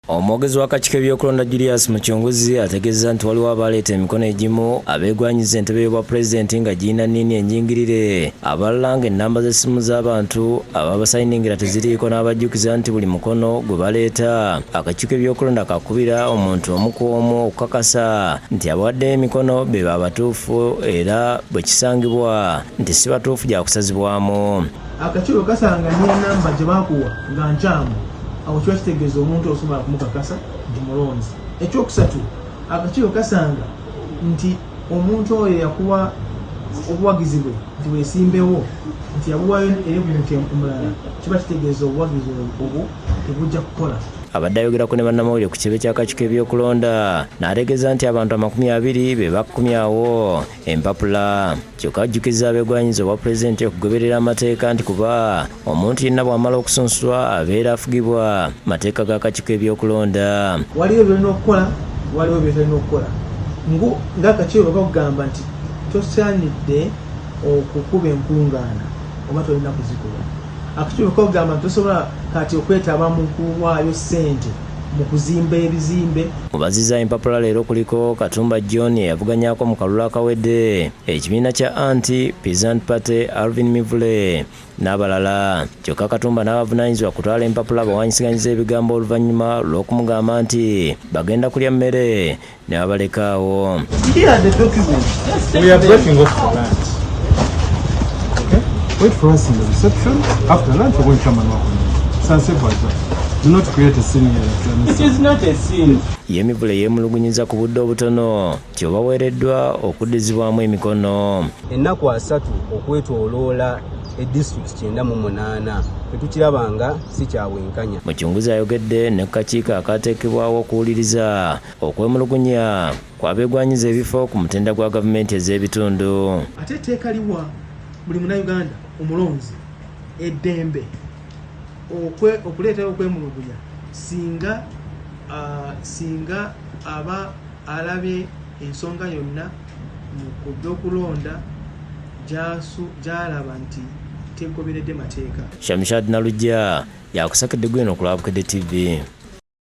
Omwogezi w'akakiiko k'ebyokulonda Julius Muchunguzi ategeezezza nti waliwo abaleeta emikono egimu abeegwanyiza entebe y'obwa pulezidenti nga girina nniini enjingirire, abalala ng'ennamba z'essimu z'abantu ababasayiningira teziriiko, n'abajjukiza nti buli mukono gwe baleeta akakiiko k'ebyokulonda kakubira omuntu omu ku omu okukakasa nti abawaddeyo emikono be babatuufu era bwe kisangibwa nti si batuufu gya kusazibwamu. Akakiiko kasanga n'ennamba gye baakuwa nga nkyamu, awo kiba kitegeeza omuntu osobola kumukakasa nti mulonzi. Ekyokusatu, akakiiko kasanga nti omuntu oyo yakuwa obuwagizi bwe nti weesimbewo nti yabuwayo eri omuntu omulala, kiba kitegeeza obuwagizi obwo tebujja kukola. Abadde ayogerako ne bannamawulire ku kibe ky'akakiiko k'ebyokulonda n'ategeeza nti abantu 20 be bakumyawo empapula. Kyokka ajjukiza abeegwanyiza obwa pulezidenti okugoberera amateeka nti kuba omuntu yenna bw'amala okusunsulwa abeera afugibwa mateeka g'akakiiko k'ebyokulonda. Waliwo byolina okukola, waliwo byotalina okukola. Ng'akakiiko kakugamba nti tosaanidde okukuba enkungaana oba tolina kuzikuba. Akakiiko kakugamba nti tosobola kati okwetaba mu kuwaayo ssente mu kuzimba ebizimbe. Mu bazizza empapula leero kuliko Katumba John eyavuganyako mu kalulu akawedde, ekibiina kya Anti-Peasant Party Alvin Mivule n'abalala. Kyokka Katumba n'abavunaanyizibwa kutwala empapula bawanyisiganyiriza ebigambo oluvannyuma lw'okumugamba nti bagenda kulya mmere ne babalekaawo. Wait for us in the reception. After lunch, we're going to come and work on it. Sans do not create a scene here. It is not a scene. Yemivule yeemulugunyiza ku budde obutono nti obaweereddwa okuddizibwamu emikono. Ennaku 3 okwetooloola edistrict 98 tetukirabanga si kyabwenkanya. Muchunguzi ayogedde ne kakiiko akateekebwawo okuwuliriza okwemulugunya kw'abeegwanyiza ebifo ku mutenda gwa gavumenti ez'ebitundu. Ate etteeka liwa buli munnayuganda omulonzi eddembe okuleetayo okwemulugunya singa aba alabye ensonga yonna mu by'okulonda gy'alaba nti tegoberedde mateeka. Shamshad Nalujja yakusakidde gwino ku Lwabukedde TV.